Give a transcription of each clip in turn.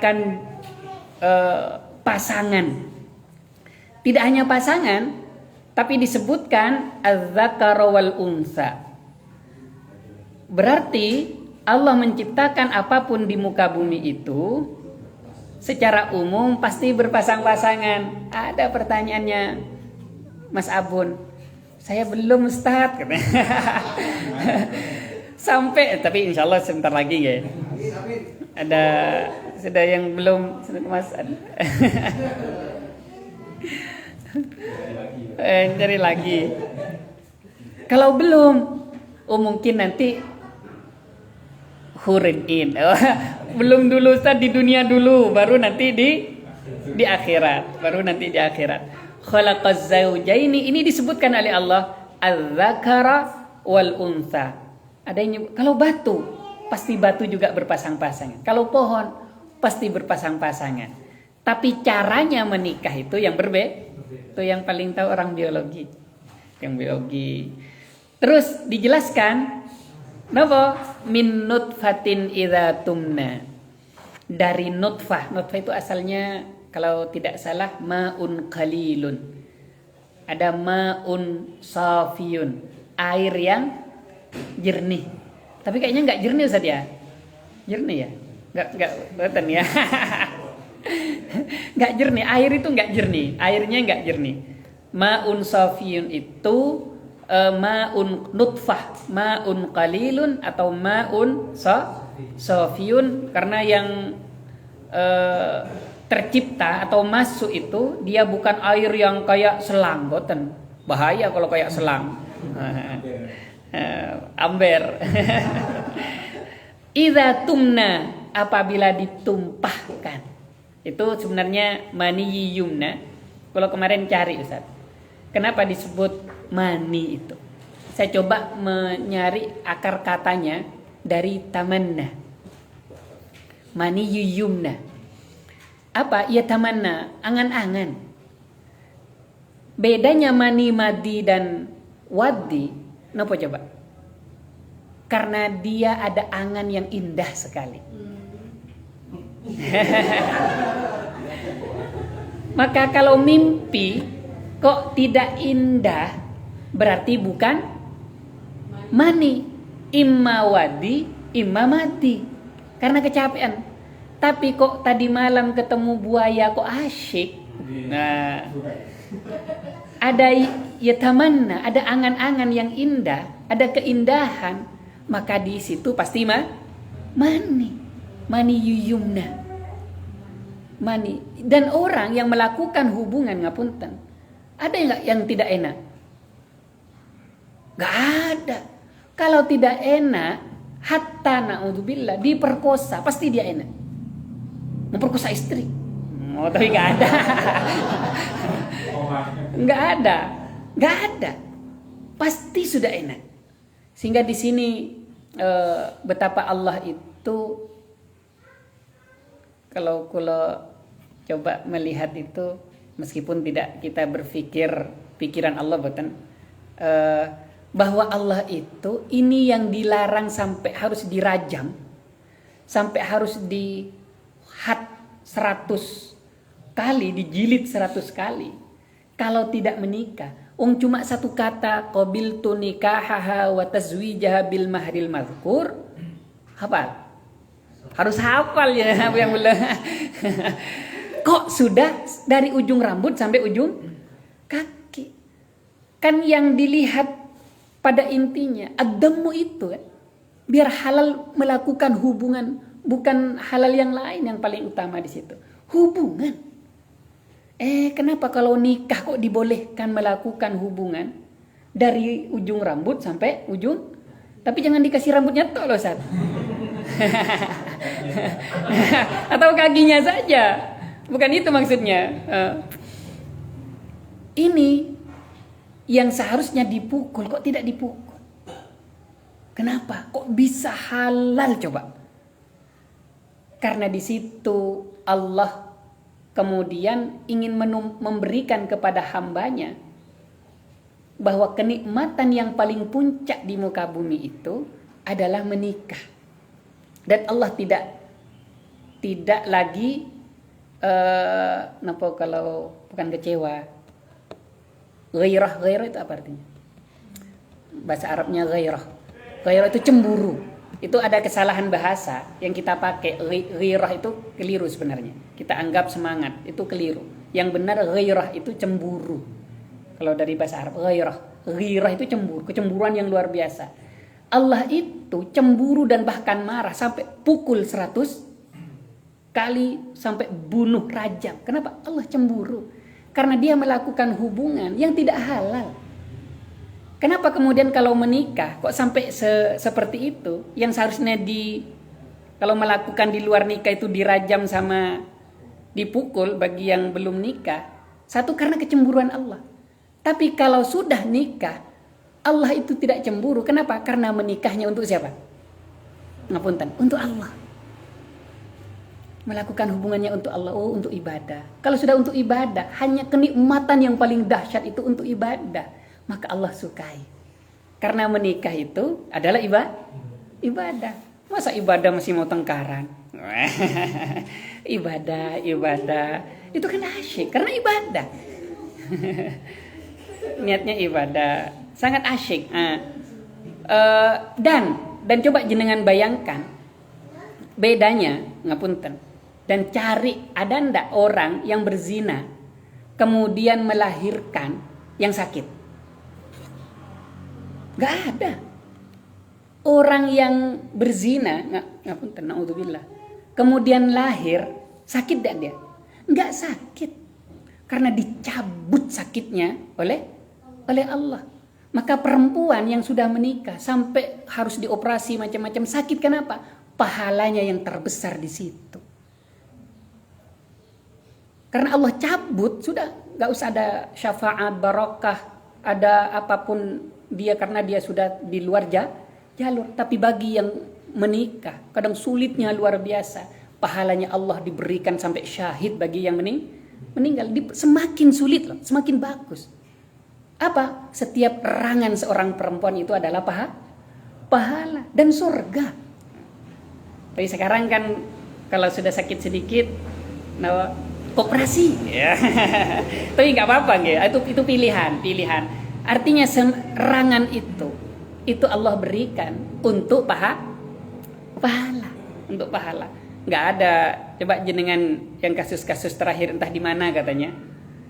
kan pasangan. Tidak hanya pasangan, tapi disebutkan az-zakara wal unsa. Berarti Allah menciptakan apapun di muka bumi itu secara umum pasti berpasang-pasangan. Ada pertanyaannya, Mas Abun, saya belum Ustaz katanya. Sampai, tapi insya Allah sebentar lagi ya. Ada sudah yang belum, Mas. Cari lagi. Kalau belum, mungkin nanti hurin in. Belum dulu Ustaz, di dunia dulu, baru nanti di akhirat, baru nanti di akhirat. Khalaqaz zawjaini, ini disebutkan oleh Allah az-zakara wal unsa. Ada yang kalau batu, pasti batu juga berpasang-pasangan. Kalau pohon, pasti berpasang-pasangan. Tapi caranya menikah itu yang berbeda. Itu yang paling tahu orang biologi. Yang biologi. Terus dijelaskan, napa? Min nutfatin idza tumna. Dari nutfah. Nutfah itu asalnya kalau tidak salah ma'un qalilun. Ada ma'un safiyun. Air yang jernih. Tapi kayaknya enggak jernih Ustaz ya? Jernih ya? Enggak kelihatan ya. Enggak jernih, air itu enggak jernih. Airnya enggak jernih. Ma'un safiyun itu ma'un nutfah, ma'un qalilun atau ma'un safiyun, karena yang tercipta atau masuk itu dia bukan air yang kayak selang, boten. Bahaya kalau kayak selang. Amber. Idza tumna, apabila ditumpahkan. Itu sebenarnya mani yumna. Kalau kemarin cari Ustaz, kenapa disebut mani itu? Saya coba mencari akar katanya dari tamanna. Mani yumna. Apa? Ya tamanna, angan-angan. Bedanya mani madi dan wadi, kenapa coba? Karena dia ada angan yang indah sekali. Maka kalau mimpi kok tidak indah, berarti bukan mani. Imma wadi, imma mati. Karena kecapean. Tapi kok tadi malam ketemu buaya kok asyik. Nah, ada yatamanna, ada angan-angan yang indah, ada keindahan, maka di situ pasti mani yuyumna, mani. Dan orang yang melakukan hubungan ngapunten, ada yang tidak enak? Gak ada. Kalau tidak enak, hatta na'udzubillah, diperkosa, pasti dia enak. Memperkosa istri, tapi gak ada. Gak ada. Pasti sudah enak. Sehingga di sini betapa Allah itu, kalau coba melihat itu, meskipun tidak kita berpikir pikiran Allah boten, bahwa Allah itu ini yang dilarang sampai harus dirajam, sampai harus had 100 kali, dijilid 100 kali kalau tidak menikah. Cuma satu kata, qabiltu nikahaha wa tazwijaha bil mahril mazkur. Hafal? Harus hafal ya yang belum. Kok sudah dari ujung rambut sampai ujung kaki. Kan yang dilihat pada intinya ad-dammu itu kan, biar halal melakukan hubungan, bukan halal yang lain yang paling utama di situ. Hubungan. Kenapa kalau nikah kok dibolehkan melakukan hubungan dari ujung rambut sampai ujung? Tapi jangan dikasih rambutnya tok loh, Ustaz. Atau kakinya saja. Bukan itu maksudnya. Ini yang seharusnya dipukul kok tidak dipukul. Kenapa? Kok bisa halal coba? Karena di situ Allah kemudian ingin memberikan kepada hambanya bahwa kenikmatan yang paling puncak di muka bumi itu adalah menikah. Dan Allah tidak tidak lagi napa kalau bukan kecewa. Ghairah itu apa artinya? Bahasa Arabnya ghairah. Ghairah itu cemburu. Itu ada kesalahan bahasa yang kita pakai. Ghairah itu keliru sebenarnya. Kita anggap semangat, itu keliru. Yang benar ghairah itu cemburu. Kalau dari bahasa Arab ghairah itu cemburu, kecemburuan yang luar biasa. Allah itu cemburu dan bahkan marah sampai pukul 100 kali, sampai bunuh, rajam. Kenapa? Allah cemburu. Karena dia melakukan hubungan yang tidak halal. Kenapa kemudian kalau menikah kok sampai seperti itu? Yang seharusnya kalau melakukan di luar nikah itu dirajam sama dipukul bagi yang belum nikah. Satu, karena kecemburuan Allah. Tapi kalau sudah nikah, Allah itu tidak cemburu. Kenapa? Karena menikahnya untuk siapa? Ngapunten, untuk Allah. Melakukan hubungannya untuk Allah, untuk ibadah. Kalau sudah untuk ibadah, hanya kenikmatan yang paling dahsyat itu untuk ibadah, maka Allah sukai. Karena menikah itu adalah ibadah. Masa ibadah masih mau tengkaran? ibadah itu kan asyik karena ibadah. Niatnya ibadah, sangat asyik. Dan coba jenengan bayangkan bedanya, ngapunten. Dan cari, ada ndak orang yang berzina kemudian melahirkan yang sakit? Gak ada. Orang yang berzina, ngapunten, naudzubillah, kemudian lahir, sakit gak dia? Gak sakit. Karena dicabut sakitnya oleh Allah. Maka perempuan yang sudah menikah sampai harus dioperasi macam-macam sakit, kenapa? Pahalanya yang terbesar di situ. Karena Allah cabut, sudah gak usah ada syafaat, barakah, ada apapun dia, karena dia sudah di luar jalur. Tapi bagi yang menikah, kadang sulitnya luar biasa. Pahalanya Allah diberikan sampai syahid bagi yang meninggal. Semakin sulit loh, semakin bagus. Apa? Setiap erangan seorang perempuan itu adalah pahala dan surga. Tapi sekarang kan kalau sudah sakit sedikit, koperasi, ya. Tapi nggak apa-apa, itu pilihan. Artinya serangan itu Allah berikan untuk pahala, untuk pahala. Nggak ada, coba jenengan yang kasus-kasus terakhir entah di mana katanya,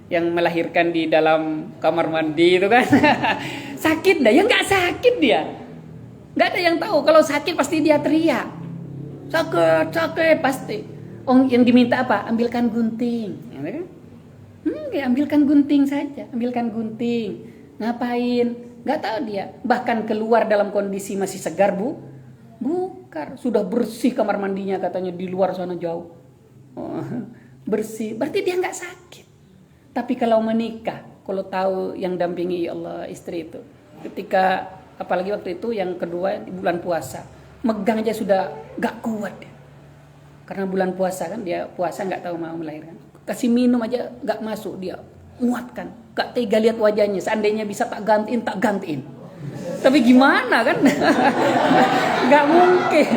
yang melahirkan di dalam kamar mandi itu kan, sakit dah, ya nggak sakit dia, nggak ada yang tahu. Kalau sakit pasti dia teriak, sakit pasti. Yang diminta apa? Ambilkan gunting. Ambilkan gunting saja. Ambilkan gunting. Ngapain? Gak tahu dia. Bahkan keluar dalam kondisi masih segar, bukar. Sudah bersih kamar mandinya katanya, di luar sana jauh. Bersih. Berarti dia gak sakit. Tapi kalau menikah, kalau tahu yang dampingi Allah istri itu, ketika apalagi waktu itu yang kedua di bulan puasa, megang aja sudah gak kuat dia. Karena bulan puasa kan, dia puasa nggak tahu mau melahirkan. Kasih minum aja nggak masuk, dia muatkan. Gak tega lihat wajahnya. Seandainya bisa tak gantiin. Tapi gimana kan? Nggak mungkin.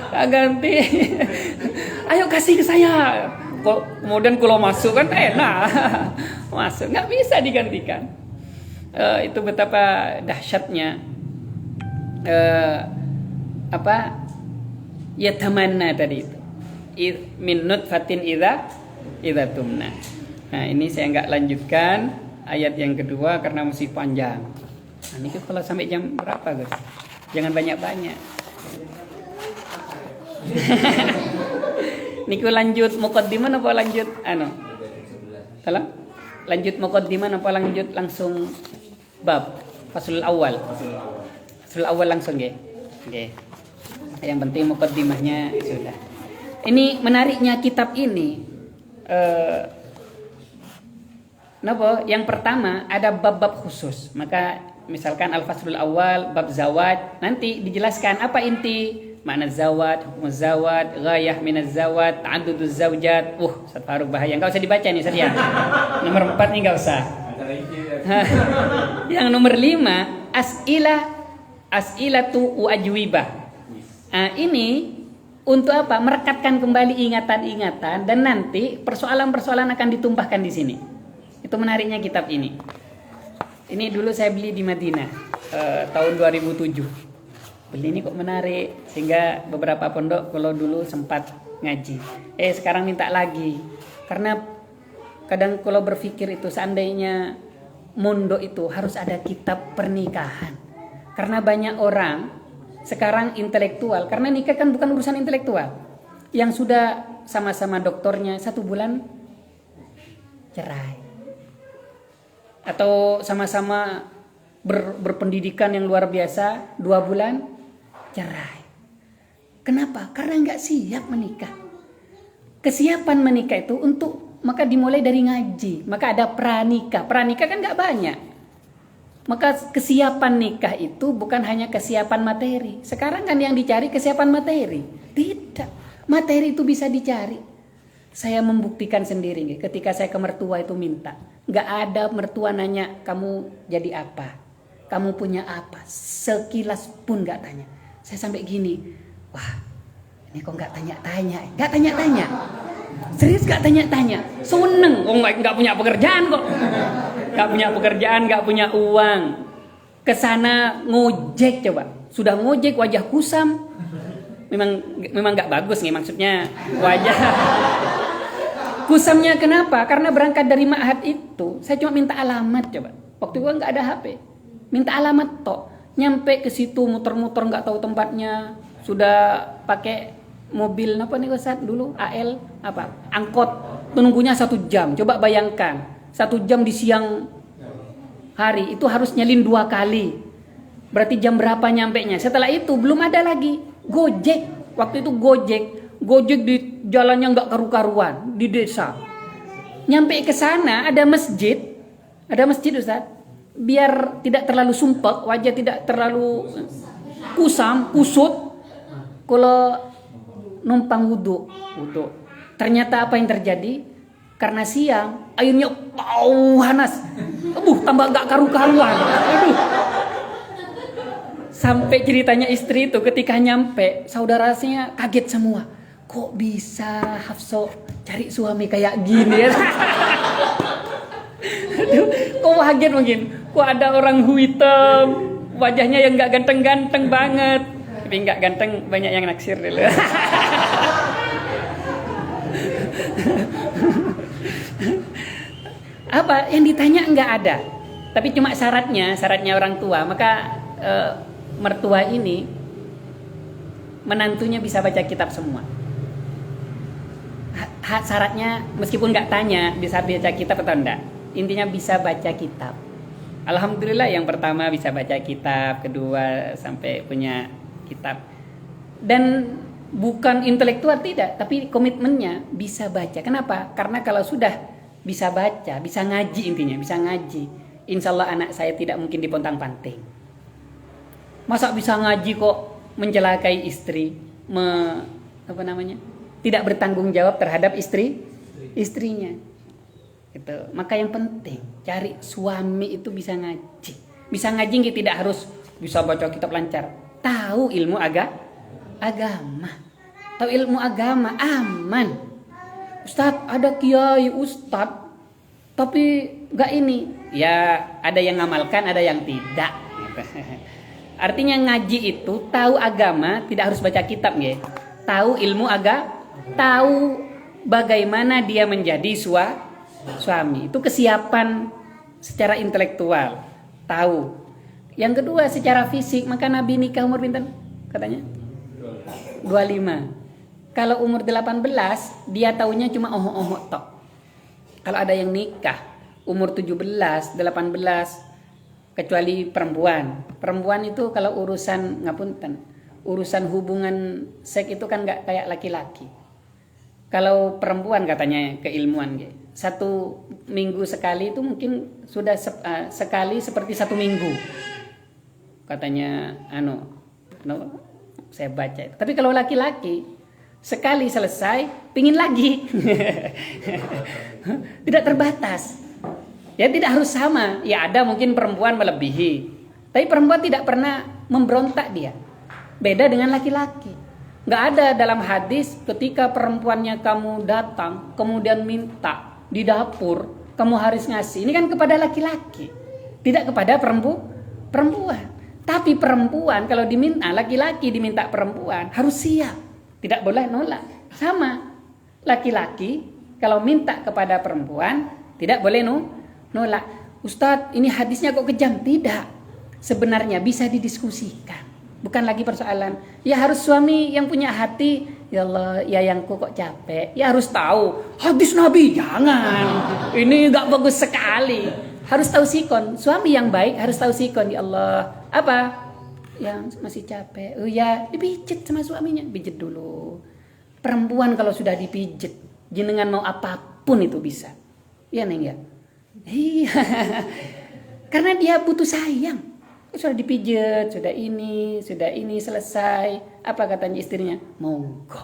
Tak ganti. Ayo kasih ke saya. Kemudian kalau masuk kan enak. Masuk nggak bisa digantikan. Itu betapa dahsyatnya. Ya tamanna tadi itu min nutfatin idza tumna. Nah ini saya nggak lanjutkan ayat yang kedua karena masih panjang. Nah ini kalau sampai jam berapa guys? Jangan banyak-banyak. Niku lanjut muqaddimah apa lanjut Salah? Lanjut muqaddimah apa lanjut langsung bab faslul awal? Faslul awal langsung nggih. Nggih. Yang penting muqaddimahnya sudah. Ini menariknya kitab ini. Yang pertama ada bab-bab khusus. Maka misalkan al-faslul awal bab zawad, nanti dijelaskan apa inti makna zawad, hukum zawad, ghayah minaz zawad, ta'adduduz zawjat. Ustaz Faruk bahaya. Enggak usah dibaca nih Ustaz ya. Nomor 4 nih enggak usah. Yang nomor 5 as'ilatu wa ajwibah. Ini Untuk apa? Merekatkan kembali ingatan-ingatan dan nanti persoalan-persoalan akan ditumpahkan di sini. Itu menariknya kitab ini. Ini dulu saya beli di Madinah tahun 2007. Beli ini kok menarik sehingga beberapa pondok kalau dulu sempat ngaji. Sekarang minta lagi. Karena kadang kalau berpikir itu seandainya mondok itu harus ada kitab pernikahan. Karena banyak orang sekarang intelektual, karena nikah kan bukan urusan intelektual. Yang sudah sama-sama doktornya 1 bulan cerai. Atau sama-sama berpendidikan yang luar biasa 2 bulan cerai. Kenapa? Karena nggak siap menikah. Kesiapan menikah itu maka dimulai dari ngaji. Maka ada pranikah. Pranikah kan nggak banyak. Maka kesiapan nikah itu bukan hanya kesiapan materi. Sekarang kan yang dicari kesiapan materi. Tidak. Materi itu bisa dicari. Saya membuktikan sendiri. Ketika saya ke mertua itu minta. Nggak ada mertua nanya, kamu jadi apa? Kamu punya apa? Sekilas pun nggak tanya. Saya sampai gini. Wah, ini kok nggak tanya-tanya. Nggak tanya-tanya. Serius nggak tanya-tanya. Seneng. Oh nggak punya pekerjaan kok. Gak punya pekerjaan, gak punya uang. Kesana ngojek coba. Sudah ngojek wajah kusam. Memang gak bagus nih maksudnya wajah. Kusamnya kenapa? Karena berangkat dari ma'had itu saya cuma minta alamat coba. Waktu itu gak ada HP. Minta alamat tok. Nyampe ke situ muter-muter gak tahu tempatnya. Sudah pakai mobil apa nih Ustaz dulu? AL apa? Angkot. Menunggunya 1 jam. Coba bayangkan. 1 jam di siang hari itu harus nyalin 2 kali. Berarti jam berapa nyampenya? Setelah itu belum ada lagi Gojek. Waktu itu Gojek di jalannya nggak karu-karuan di desa. Nyampe ke sana ada masjid Ustaz. Biar tidak terlalu sumpek, wajah tidak terlalu kusut. Kalau numpang wudhu. Ternyata apa yang terjadi? Karena siang airnya panas, tambah gak karu-karuan. Aduh. Sampai ceritanya istri itu ketika nyampe, saudaranya kaget semua. Kok bisa Hafso cari suami kayak gini? Aduh, kok kaget mungkin. Kok ada orang hitam, wajahnya yang gak ganteng-ganteng banget. Tapi gak ganteng banyak yang naksir dulu. Apa yang ditanya nggak ada, tapi cuma syaratnya orang tua. Maka mertua ini menantunya bisa baca kitab semua. Syaratnya meskipun nggak tanya bisa baca kitab atau enggak, intinya bisa baca kitab. Alhamdulillah yang pertama bisa baca kitab, kedua sampai punya kitab. Dan bukan intelektual tidak, tapi komitmennya bisa baca. Kenapa? Karena kalau sudah bisa baca, bisa ngaji intinya, bisa ngaji. Insya Allah anak saya tidak mungkin dipontang-panting. Masa bisa ngaji kok mencelakai istri, tidak bertanggung jawab terhadap istrinya. Gitu. Maka yang penting cari suami itu bisa ngaji. Bisa ngaji tidak harus bisa baca kitab lancar. Tahu ilmu agama. Tahu ilmu agama aman. Ustadz, ada kiai ustadz tapi gak ini. Ya ada yang ngamalkan, ada yang tidak. Artinya ngaji itu tahu agama, tidak harus baca kitab ya. Tahu ilmu agama, tahu bagaimana dia menjadi suami. Itu kesiapan secara intelektual. Tahu. Yang kedua secara fisik, maka Nabi nikah umur pinten? Katanya 25. Kalau umur 18, dia taunya cuma oho-oho tok. Kalau ada yang nikah umur 17, 18, kecuali perempuan. Perempuan itu kalau urusan urusan hubungan seks itu kan nggak kayak laki-laki. Kalau perempuan katanya keilmuan, 1 minggu sekali itu mungkin sudah sekali seperti 1 minggu. Katanya saya baca itu. Tapi kalau laki-laki sekali selesai, pingin lagi. Tidak terbatas. Ya tidak harus sama. Ya ada mungkin perempuan melebihi. Tapi perempuan tidak pernah memberontak dia. Beda dengan laki-laki. Nggak ada dalam hadis ketika perempuannya kamu datang kemudian minta di dapur kamu harus ngasih. Ini kan kepada laki-laki, tidak kepada perempuan. Tapi perempuan kalau diminta, laki-laki diminta perempuan harus siap, tidak boleh nolak. Sama laki-laki kalau minta kepada perempuan tidak boleh nolak. Ustadz, ini hadisnya kok kejam? Tidak. Sebenarnya bisa didiskusikan. Bukan lagi persoalan. Ya harus suami yang punya hati. Ya Allah, ya yayangku kok capek. Ya harus tahu. Hadis Nabi, jangan. Ini gak bagus sekali. Harus tahu sikon. Suami yang baik harus tahu sikon. Ya Allah, apa? Yang masih capek. Oh ya, dipijit sama suaminya. Pijit dulu. Perempuan kalau sudah dipijit, jenengan mau apapun itu bisa. Iya Neng ya? Iya. Karena dia butuh sayang. Sudah dipijit, sudah ini selesai. Apa katanya istrinya? Monggo.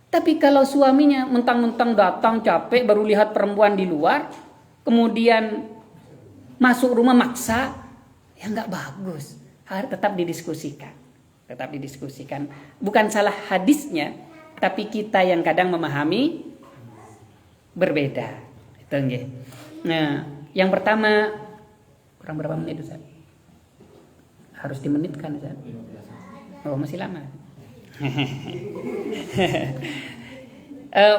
Tapi kalau suaminya mentang-mentang datang capek baru lihat perempuan di luar, kemudian masuk rumah maksa, ya nggak bagus. Harus tetap didiskusikan. Tetap didiskusikan. Bukan salah hadisnya, tapi kita yang kadang memahami berbeda. Itu nggih. Nah, yang pertama kurang berapa menit Ustaz? Harus dimenitkan Ustaz. Oh, masih lama.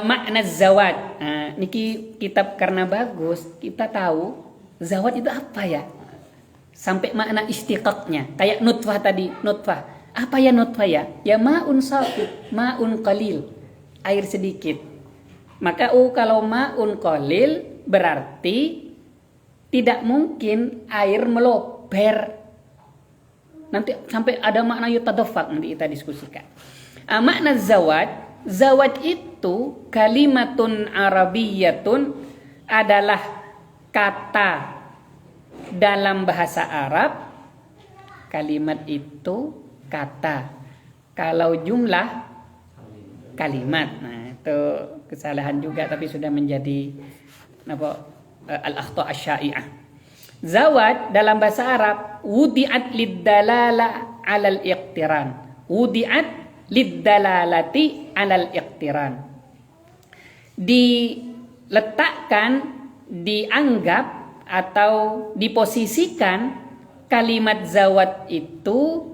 Makna zawad. Nah, niki kitab karena bagus, kita tahu zawad itu apa ya? Sampai makna istiqaqnya. Kayak nutfah tadi, nutfah. Apa ya nutfah ya? Ya ma'un safid, ma'un qalil. Air sedikit. Maka kalau ma'un qalil berarti tidak mungkin air melober. Nanti sampai ada makna yutadaffaq nanti kita diskusikan. Makna zawad itu kalimatun arabiyyatun adalah kata dalam bahasa Arab. Kalimat itu kata. Kalau jumlah kalimat. Nah, itu kesalahan juga tapi sudah menjadi al-akhta' asy-syai'ah. Zawad dalam bahasa Arab wudi'at lid-dalala 'alal iqtiran. Wudi'at lid-dalalati 'alal iqtiran. Diletakkan, dianggap atau diposisikan kalimat zawad itu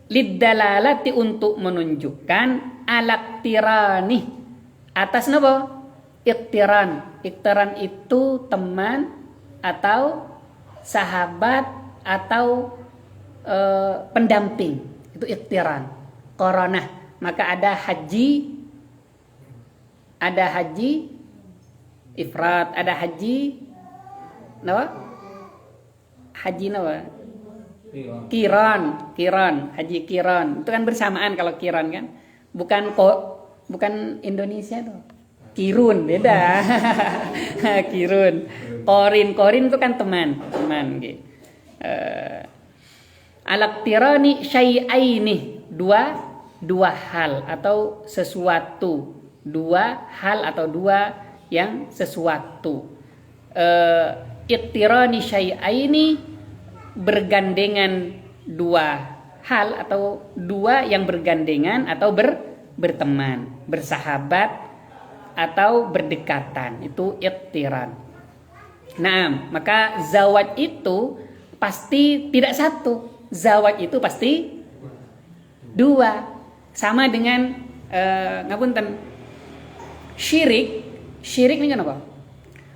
lid-dalalati untuk menunjukkan al-iqtirani. Atas napa? Iqtiran. Iqtiran itu teman atau sahabat atau pendamping, itu iqtiran. Qaranah. Maka ada haji ifrat, ada haji kiran, haji kiran. Itu kan bersamaan kalau kiran kan. Bukan Indonesia tuh. Kirun beda. Kirun. Korin itu kan teman gitu. Al-iqtirani syai'aini, dua hal atau sesuatu. Dua hal atau dua yang sesuatu. Iqtirani syai'aini bergandengan dua hal atau dua yang bergandengan atau berteman, bersahabat atau berdekatan, itu iqtiran. Nah, maka zawaj itu pasti tidak satu. Zawaj itu pasti dua. Sama dengan ngapunten. Syirik ini kan apa?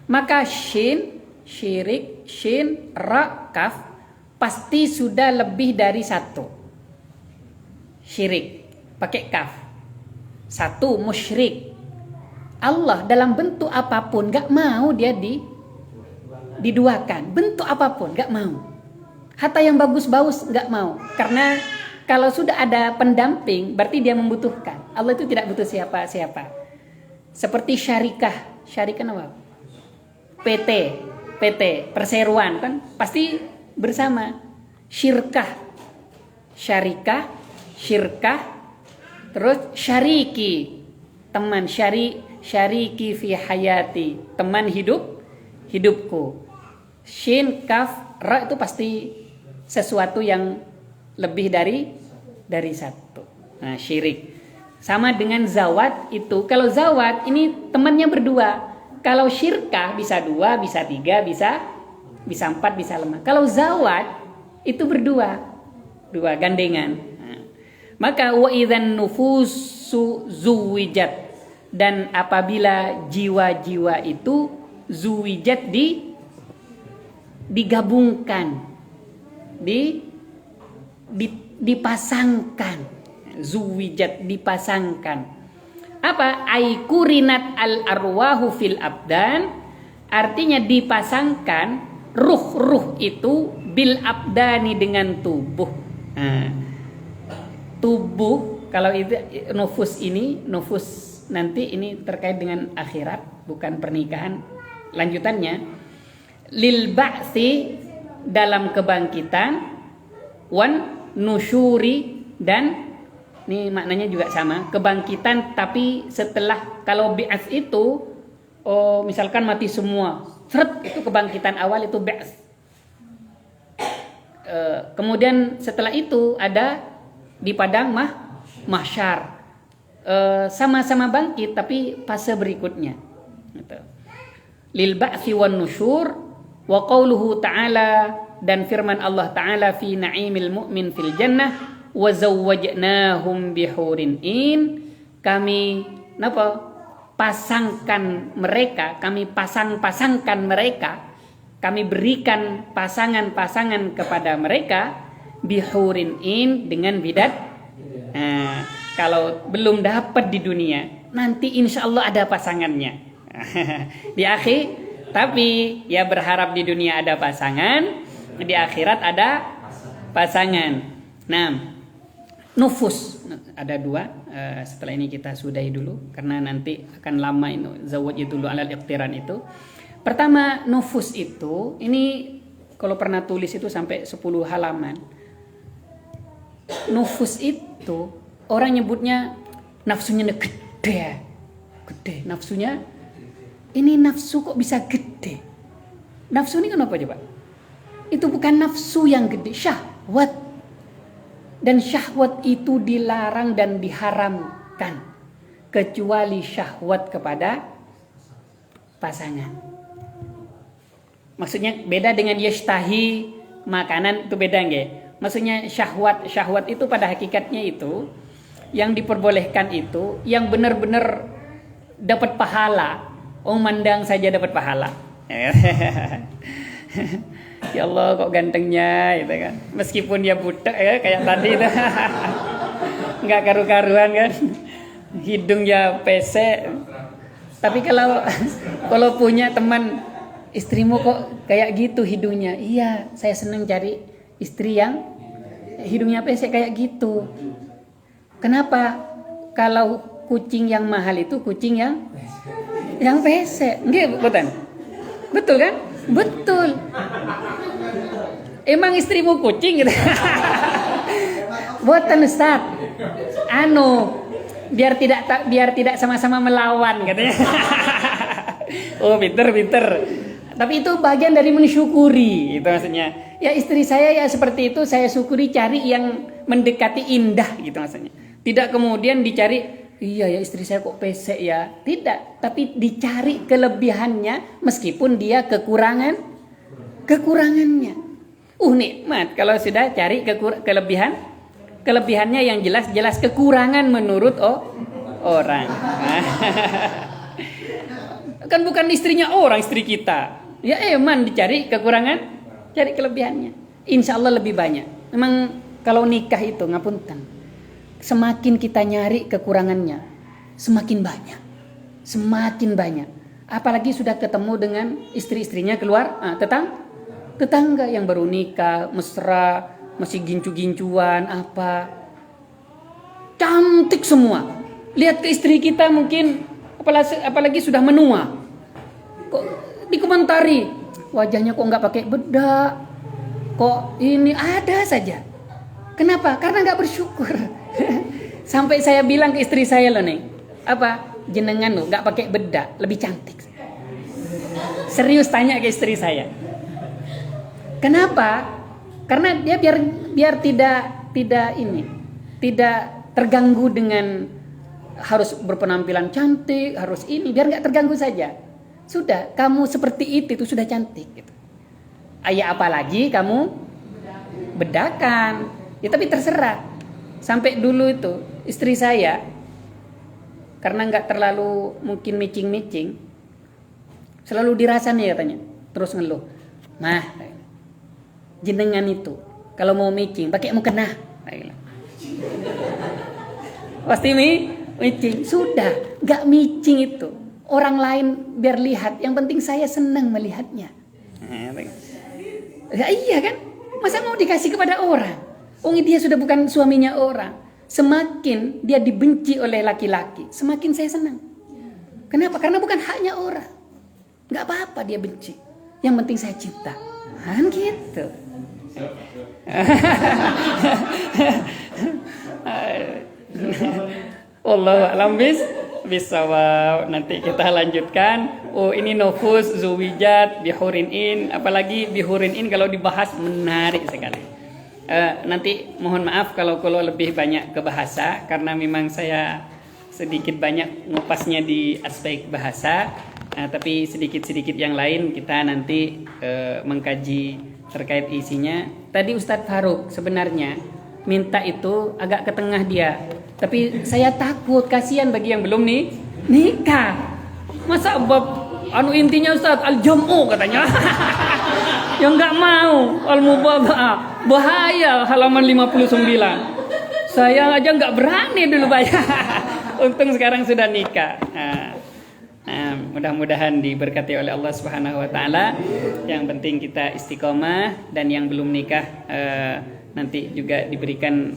Maka syirik, ra, kaf pasti sudah lebih dari satu. Syirik pakai kaf. Satu musyrik. Allah dalam bentuk apapun gak mau dia diduakan. Bentuk apapun gak mau. Hatta yang bagus-bagus gak mau. Karena kalau sudah ada pendamping berarti dia membutuhkan. Allah itu tidak butuh siapa-siapa. Seperti syarikah apa? PT, perseroan kan pasti bersama. Syirkah, terus syariki, teman, syariki fi hayati, teman hidupku. Shin, kaf, ra itu pasti sesuatu yang lebih dari satu. Nah, syirik. Sama dengan zawat itu. Kalau zawat ini temannya berdua. Kalau syirkah bisa 2, bisa 3, bisa 4, bisa 5. Kalau zawat itu berdua. 2 gandengan. Nah, maka wa idzan nufusu zuwijat, dan apabila jiwa-jiwa itu zuwijat digabungkan, dipasangkan, zuwijat dipasangkan. Apa? Aikurinat al arwahu fil abdan, artinya dipasangkan ruh itu bil abdani dengan tubuh. Nah, tubuh kalau itu nufus nanti ini terkait dengan akhirat, bukan pernikahan. Lanjutannya lil ba'si, dalam kebangkitan, wan nusyuri, dan ini maknanya juga sama, kebangkitan tapi setelah, kalau bi'ats itu misalkan mati semua, itu kebangkitan awal itu bi'ats. Kemudian setelah itu ada di padang mahsyar, sama-sama bangkit tapi fase berikutnya gitu. Lil ba'si wan nusyur, wa qauluhu ta'ala, dan firman Allah Ta'ala fi na'imil mu'min fil jannah, wa zawwajnahum bihurin in, kami pasangkan mereka, kami pasangkan mereka, kami berikan pasangan-pasangan kepada mereka, bihurin in, dengan bidat. Nah, kalau belum dapat di dunia, nanti insya Allah ada pasangannya di akhir. Tapi ya berharap di dunia ada pasangan, di akhirat ada pasangan. Nah, nufus ada 2. Setelah ini kita sudahi dulu karena nanti akan lama ini zawaj dulu alal iqtiran itu. Pertama, nufus itu ini kalau pernah tulis itu sampai 10 halaman. Nufus itu orang nyebutnya nafsunya gede, nafsunya. Ini nafsu kok bisa gede? Nafsu ini kenapa coba? Itu bukan nafsu yang gede, syahwat. Dan syahwat itu dilarang dan diharamkan, kecuali syahwat kepada pasangan. Maksudnya beda dengan yashtahi, makanan itu beda nggak? Maksudnya syahwat itu pada hakikatnya itu yang diperbolehkan itu yang benar-benar dapat pahala. Mandang saja dapat pahala. Ya Allah kok gantengnya gitu kan. Meskipun dia buta ya kayak tadi itu. Enggak karu-karuan kan. Hidungnya pesek. Tapi kalau punya teman, istrimu kok kayak gitu hidungnya. Iya, saya senang cari istri yang hidungnya pesek kayak gitu. Kenapa? Kalau kucing yang mahal itu kucing yang pesek. Nggih, betul kan? Betul. Emang istrimu kucing gitu. Buatan Ustaz. Biar tidak sama-sama melawan katanya. Oh, pinter. Tapi itu bagian dari mensyukuri, itu maksudnya. Ya istri saya ya seperti itu, saya syukuri, cari yang mendekati indah gitu maksudnya. Tidak kemudian dicari, iya ya istri saya kok pesek ya. Tidak, tapi dicari kelebihannya meskipun dia kekurangannya. Nikmat kalau sudah cari kelebihannya yang jelas kekurangan menurut orang. Kan bukan istrinya orang, istri kita. Ya dicari kekurangan, cari kelebihannya. Insya Allah lebih banyak. Memang kalau nikah itu ngapunten, semakin kita nyari kekurangannya, semakin banyak. Apalagi sudah ketemu dengan istri-istrinya keluar, tetangga yang baru nikah, mesra, masih gincu-gincuan apa, cantik semua. Lihat ke istri kita mungkin, apalagi sudah menua, kok dikomentari wajahnya kok nggak pakai bedak, kok ini ada saja. Kenapa? Karena nggak bersyukur. Sampai saya bilang ke istri saya loh nih, jenengan loh nggak pakai bedak lebih cantik. Serius tanya ke istri saya. Kenapa? Karena dia biar tidak terganggu dengan harus berpenampilan cantik, harus ini, biar nggak terganggu saja. Sudah, kamu seperti itu sudah cantik. Gitu. Apalagi kamu bedakan, ya tapi terserah. Sampai dulu itu istri saya, karena nggak terlalu mungkin micing-micing, selalu dirasa nih katanya, terus ngeluh, mah, jenengan itu kalau mau micing pakai mukena. Pasti micing. Sudah, gak micing itu. Orang lain biar lihat. Yang penting saya senang melihatnya. Ya iya kan? Masa mau dikasih kepada orang? Dia sudah bukan suaminya orang. Semakin dia dibenci oleh laki-laki, semakin saya senang. Kenapa? Karena bukan haknya orang. Gak apa-apa dia benci. Yang penting saya cinta. Kan gitu. Wallahu a'lam bisawab. Nanti kita lanjutkan. Ini nufus zuwijat bihurin in, apalagi bihurin in kalau dibahas menarik sekali. Nanti mohon maaf kalau lebih banyak ke bahasa, karena memang saya sedikit banyak ngupasnya di aspek bahasa. Tapi sedikit-sedikit yang lain kita nanti mengkaji terkait isinya. Tadi Ustadz Faruk sebenarnya minta itu agak ke tengah dia, tapi saya takut, kasihan bagi yang belum nikah. Masa intinya Ustadz al-jam'u katanya. Yang nggak mau al-mubadha'ah, bahaya halaman 59. Saya aja nggak berani dulu bayar. Untung sekarang sudah nikah. Mudah-mudahan diberkati oleh Allah Subhanahu wa taala. Yang penting kita istiqomah, dan yang belum nikah nanti juga diberikan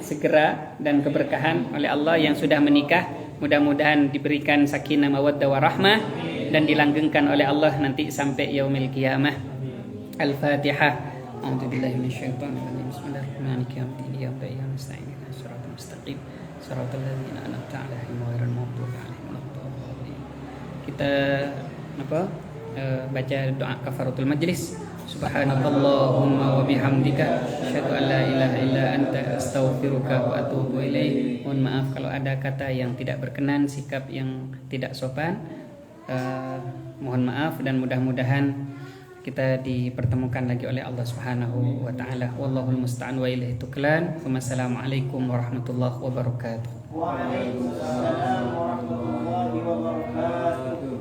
segera dan keberkahan oleh Allah. Yang sudah menikah mudah-mudahan diberikan sakinah mawaddah warahmah dan dilanggengkan oleh Allah nanti sampai yaumil qiyamah. Al-Fatihah. A'udzubillahi minasyaitonir rajim. Bismillahirrahmanirrahim. Iyyaka nasta'in ihdinas siratal mustaqim. Shiratal ladzina an'amta 'alaihim ghairil maghdubi 'alaihim waladdallin. Kita baca doa kafaratul majlis. Subhanakallahumma wa bihamdika asyhadu an la ilaha illa anta astaghfiruka wa atubu ilaik. Mohon maaf kalau ada kata yang tidak berkenan, sikap yang tidak sopan. Mohon maaf, dan mudah-mudahan kita dipertemukan lagi oleh Allah Subhanahu wa taala. Wallahul musta'an wa ilaihi tuklan. Wassalamualaikum warahmatullahi wabarakatuh. Waalaikumsalam warahmatullahi wabarakatuh.